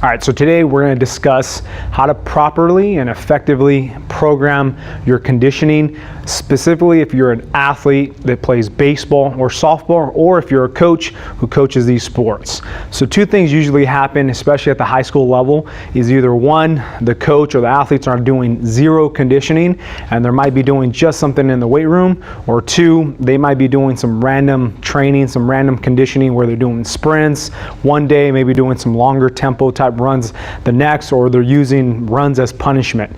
All right, so today we're going to discuss how to properly and effectively program your conditioning, specifically if you're an athlete that plays baseball or softball, or if you're a coach who coaches these sports. So two things usually happen, especially at the high school level, is either one, the coach or the athletes are doing zero conditioning and they might be doing just something in the weight room, or two, they might be doing some random training, some random conditioning where they're doing sprints one day, maybe doing some longer tempo type runs the next, or they're using runs as punishment.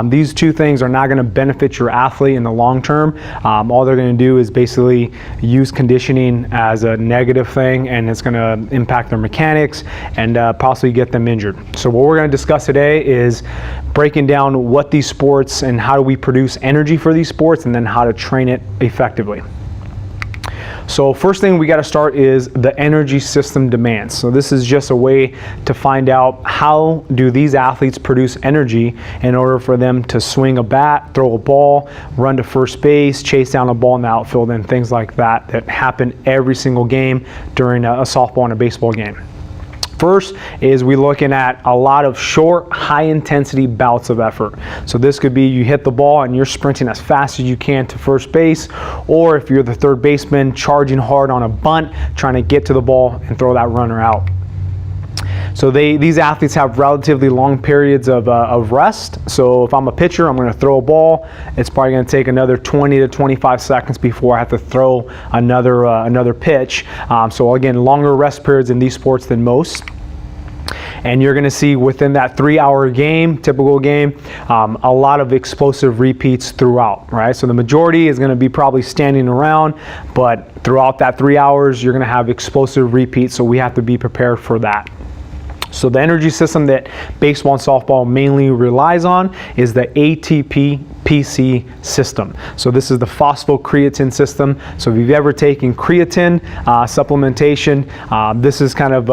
These two things are not going to benefit your athlete in the long term. All they're going to do is basically use conditioning as a negative thing, and it's going to impact their mechanics and possibly get them injured. So what we're going to discuss today is breaking down what these sports and how do we produce energy for these sports, and then how to train it effectively. So first thing we got to start is the energy system demands. So this is just a way to find out how do these athletes produce energy in order for them to swing a bat, throw a ball, run to first base, chase down a ball in the outfield, and things like that happen every single game during a softball and a baseball game. First is we looking at a lot of short, high-intensity bouts of effort. So this could be you hit the ball and you're sprinting as fast as you can to first base, or if you're the third baseman, charging hard on a bunt, trying to get to the ball and throw that runner out. So these athletes have relatively long periods of rest. So if I'm a pitcher, I'm going to throw a ball. It's probably going to take another 20 to 25 seconds before I have to throw another pitch. So again, longer rest periods in these sports than most. And you're going to see within that 3-hour game, typical game, a lot of explosive repeats throughout, right? So the majority is going to be probably standing around, but throughout that 3 hours, you're going to have explosive repeats, so we have to be prepared for that. So the energy system that baseball and softball mainly relies on is the ATP-PC system. So this is the phosphocreatine system. So if you've ever taken creatine supplementation, this is kind of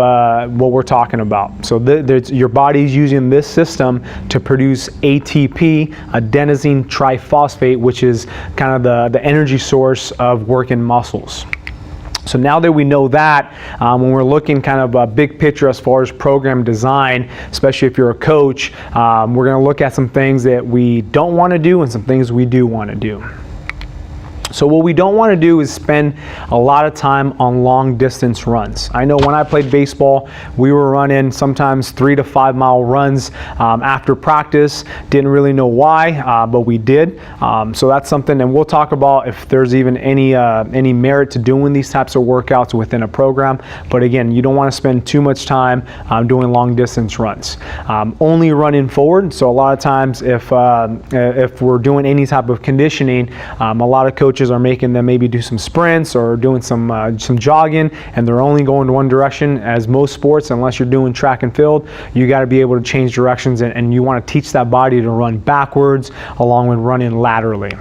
what we're talking about. So your body's using this system to produce ATP, adenosine triphosphate, which is kind of the energy source of working muscles. So now that we know that, when we're looking kind of a big picture as far as program design, especially if you're a coach, we're going to look at some things that we don't want to do and some things we do want to do. So what we don't want to do is spend a lot of time on long distance runs. I know when I played baseball, we were running sometimes 3 to 5 mile runs after practice. Didn't really know why, but we did. So that's something, and we'll talk about if there's even any merit to doing these types of workouts within a program. But again, you don't want to spend too much time doing long distance runs. Only running forward. So a lot of times if we're doing any type of conditioning, a lot of coaches are making them maybe do some sprints or doing some jogging, and they're only going to one direction. As most sports, unless you're doing track and field, you got to be able to change directions, and you want to teach that body to run backwards along with running laterally.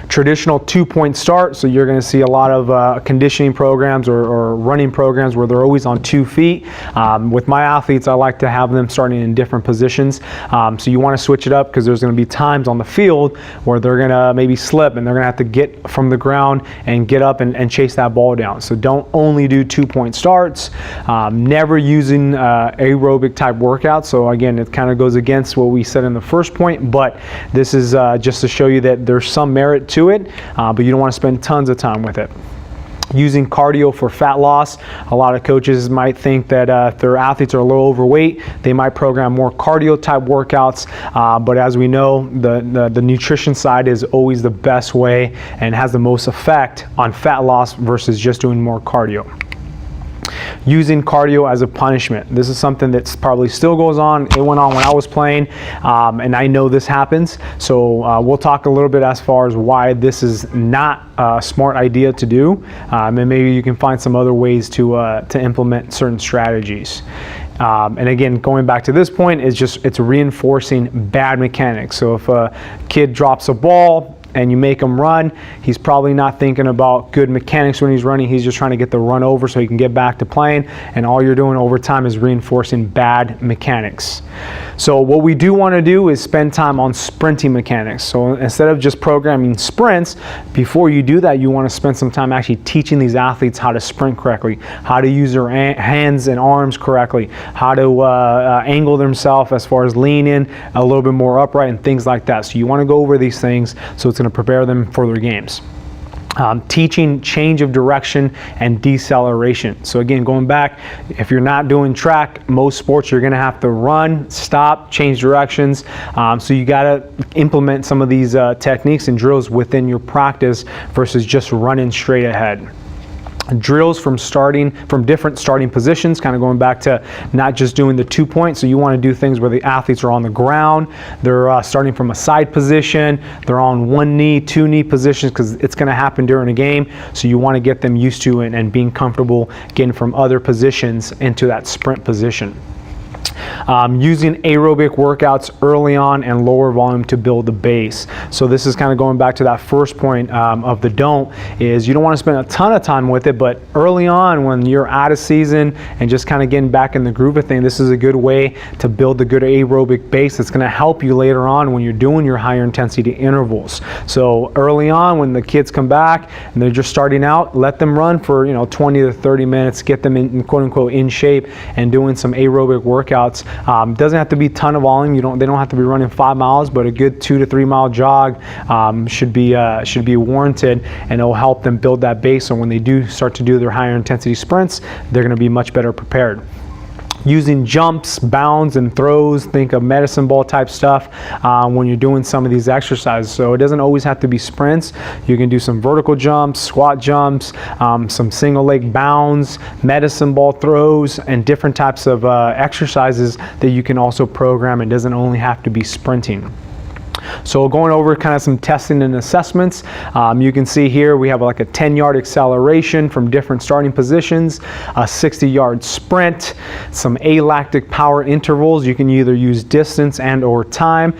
Traditional 2-point start, so you're going to see a lot of conditioning programs or running programs where they're always on 2 feet. With my athletes, I like to have them starting in different positions. So you want to switch it up because there's going to be times on the field where they're going to maybe slip and they're going to have to get from the ground and get up and chase that ball down. So don't only do 2-point starts. Never using aerobic type workouts. So again, it kind of goes against what we said in the first point, but this is just to show you that there's some merit to it, but you don't want to spend tons of time with it. Using cardio for fat loss. A lot of coaches might think that if their athletes are a little overweight, they might program more cardio type workouts, but as we know, the nutrition side is always the best way and has the most effect on fat loss versus just doing more cardio. Using cardio as a punishment. This is something that probably still goes on. It went on when I was playing, and I know this happens. So we'll talk a little bit as far as why this is not a smart idea to do, and maybe you can find some other ways to implement certain strategies. And again, going back to this point, it's reinforcing bad mechanics. So if a kid drops a ball, and you make him run, he's probably not thinking about good mechanics when he's running. He's just trying to get the run over so he can get back to playing, and all you're doing over time is reinforcing bad mechanics. So what we do want to do is spend time on sprinting mechanics. So instead of just programming sprints, before you do that, you want to spend some time actually teaching these athletes how to sprint correctly, how to use their hands and arms correctly, how to angle themselves as far as leaning a little bit more upright and things like that. So you want to go over these things so it's going to prepare them for their games. Teaching change of direction and deceleration. So again, going back, if you're not doing track, most sports you're going to have to run, stop, change directions. So you got to implement some of these techniques and drills within your practice versus just running straight ahead. Drills from different starting positions, kind of going back to not just doing the 2 points. So you want to do things where the athletes are on the ground, they're starting from a side position, they're on 1 knee, 2 knee positions, because it's going to happen during a game. So you want to get them used to it and being comfortable getting from other positions into that sprint position. Using aerobic workouts early on and lower volume to build the base. So this is kind of going back to that first point of the don't, is you don't want to spend a ton of time with it, but early on when you're out of season and just kind of getting back in the groove of things, this is a good way to build a good aerobic base that's going to help you later on when you're doing your higher intensity intervals. So early on when the kids come back and they're just starting out, let them run for 20 to 30 minutes, get them in quote unquote in shape and doing some aerobic workouts. Doesn't have to be a ton of volume. They don't have to be running 5 miles, but a good 2 to 3 mile jog should be warranted, and it'll help them build that base. So when they do start to do their higher intensity sprints, they're going to be much better prepared. Using jumps, bounds, and throws, think of medicine ball type stuff when you're doing some of these exercises. So it doesn't always have to be sprints. You can do some vertical jumps, squat jumps, some single leg bounds, medicine ball throws, and different types of exercises that you can also program. It doesn't only have to be sprinting. So going over kind of some testing and assessments, you can see here we have like a 10-yard acceleration from different starting positions, a 60-yard sprint, some alactic power intervals. You can either use distance and or time.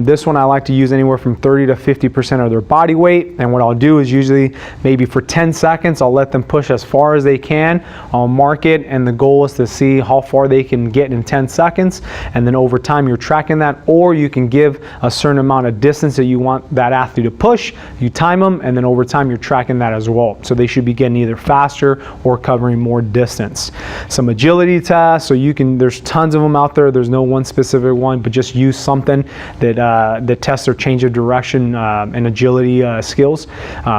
This one I like to use anywhere from 30 to 50% of their body weight, and what I'll do is usually maybe for 10 seconds I'll let them push as far as they can. I'll mark it, and the goal is to see how far they can get in 10 seconds, and then over time you're tracking that, or you can give a certain amount of distance that you want that athlete to push, you time them, and then over time you're tracking that as well. So they should be getting either faster or covering more distance. Some agility tests, so there's tons of them out there. There's no one specific one, but just use something that tests their change of direction and agility skills.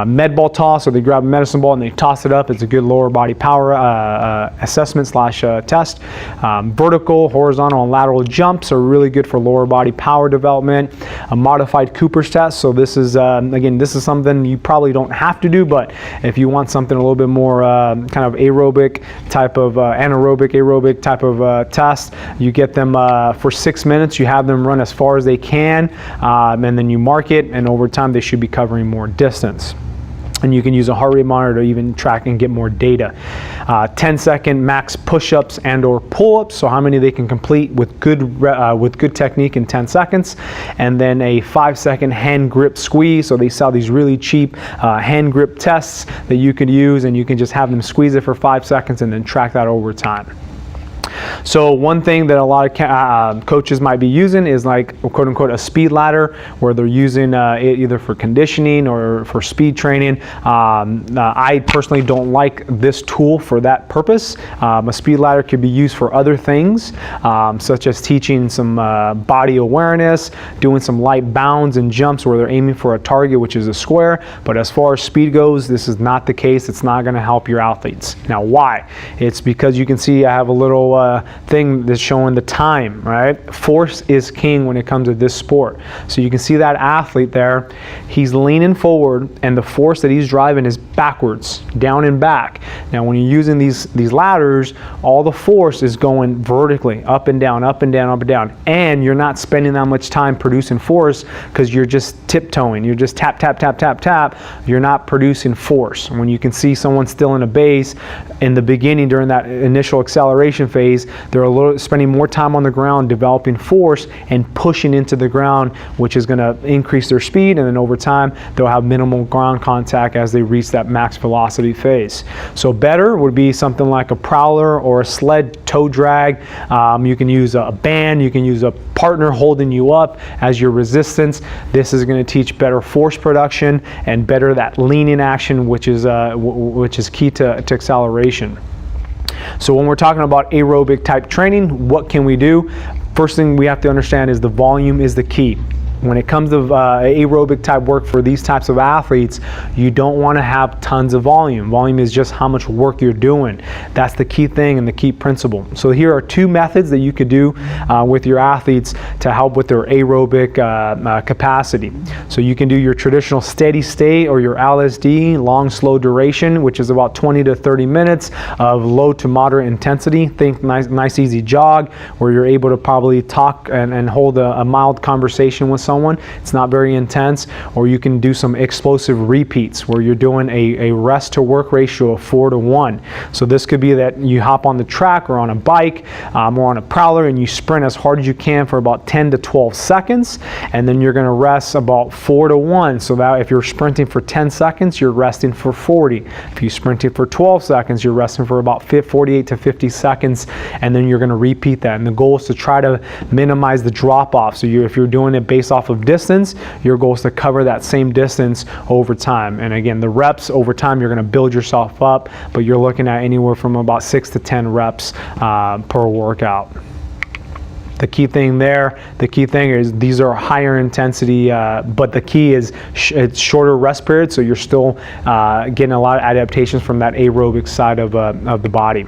Med ball toss, so they grab a medicine ball and they toss it up. It's a good lower body power assessment slash test. Vertical, horizontal, and lateral jumps are really good for lower body power development. A modified Cooper's test, so this is again, this is something you probably don't have to do, but if you want something a little bit more kind of aerobic type of aerobic type of test, you get them for 6 minutes. You have them run as far as they can, and then you mark it, and over time they should be covering more distance. And you can use a heart rate monitor to even track and get more data. 10-second max push-ups and or pull-ups, so how many they can complete with good technique in 10 seconds. And then a 5-second hand grip squeeze. So they sell these really cheap hand grip tests that you could use, and you can just have them squeeze it for 5 seconds and then track that over time. So one thing that a lot of coaches might be using is like quote unquote a speed ladder, where they're using it either for conditioning or for speed training. I personally don't like this tool for that purpose. A speed ladder could be used for other things, such as teaching some body awareness, doing some light bounds and jumps where they're aiming for a target, which is a square. But as far as speed goes, this is not the case. It's not going to help your athletes. Now why? It's because you can see I have a little thing that's showing the time, right? Force is king when it comes to this sport. So you can see that athlete there, he's leaning forward, and the force that he's driving is backwards, down and back. Now when you're using these ladders, all the force is going vertically, up and down, up and down, up and down, and you're not spending that much time producing force because you're just tiptoeing. You're just tap, tap, tap, tap, tap. You're not producing force. When you can see someone still in a base in the beginning during that initial acceleration phase, They're spending more time on the ground developing force and pushing into the ground, which is going to increase their speed, and then over time they'll have minimal ground contact as they reach that max velocity phase. So better would be something like a prowler or a sled toe drag. You can use a band, you can use a partner holding you up as your resistance. This is going to teach better force production and better that leaning action, which is key to acceleration. So when we're talking about aerobic type training, what can we do? First thing we have to understand is the volume is the key. When it comes to aerobic type work for these types of athletes, you don't want to have tons of volume. Volume is just how much work you're doing. That's the key thing and the key principle. So here are two methods that you could do with your athletes to help with their aerobic capacity. So you can do your traditional steady state or your LSD, long slow duration, which is about 20 to 30 minutes of low to moderate intensity. Think nice easy jog where you're able to probably talk and hold a mild conversation with someone. It's not very intense. Or you can do some explosive repeats where you're doing a rest to work ratio of 4 to 1. So this could be that you hop on the track or on a bike or on a prowler and you sprint as hard as you can for about 10 to 12 seconds, and then you're going to rest about 4 to 1. So that if you're sprinting for 10 seconds, you're resting for 40. If you're sprinting for 12 seconds, you're resting for about 48 to 50 seconds, and then you're going to repeat that. And the goal is to try to minimize the drop off. So if you're doing it based off of distance, your goal is to cover that same distance over time. And again, the reps over time, you're going to build yourself up, but you're looking at anywhere from about 6 to 10 reps per workout. The key thing is these are higher intensity, but the key is it's shorter rest periods, so you're still getting a lot of adaptations from that aerobic side of the body.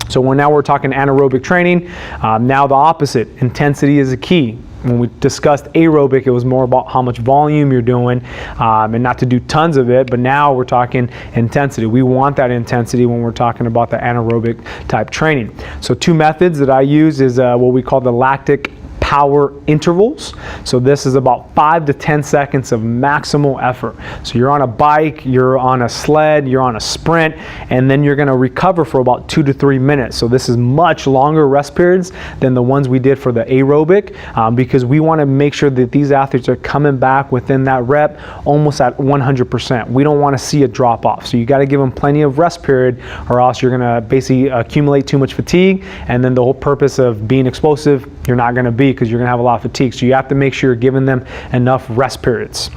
So now we're talking anaerobic training. Now the opposite, intensity is a key. When we discussed aerobic, it was more about how much volume you're doing and not to do tons of it, but now we're talking intensity. We want that intensity when we're talking about the anaerobic type training. So two methods that I use is what we call the lactic power intervals. So this is about 5 to 10 seconds of maximal effort. So you're on a bike, you're on a sled, you're on a sprint, and then you're going to recover for about 2 to 3 minutes. So this is much longer rest periods than the ones we did for the aerobic because we want to make sure that these athletes are coming back within that rep almost at 100%. We don't want to see a drop off. So you got to give them plenty of rest period, or else you're going to basically accumulate too much fatigue, and then the whole purpose of being explosive, you're not going to be, because you're going to have a lot of fatigue. So you have to make sure you're giving them enough rest periods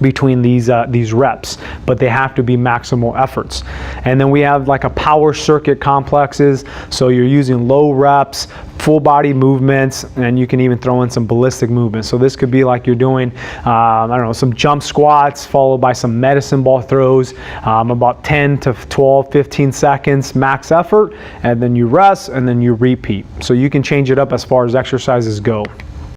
between these reps, but they have to be maximal efforts. And then we have like a power circuit complexes. So you're using low reps, full body movements, and you can even throw in some ballistic movements. So this could be like you're doing, I don't know, some jump squats followed by some medicine ball throws, about 10 to 12, 15 seconds max effort, and then you rest and then you repeat. So you can change it up as far as exercises go.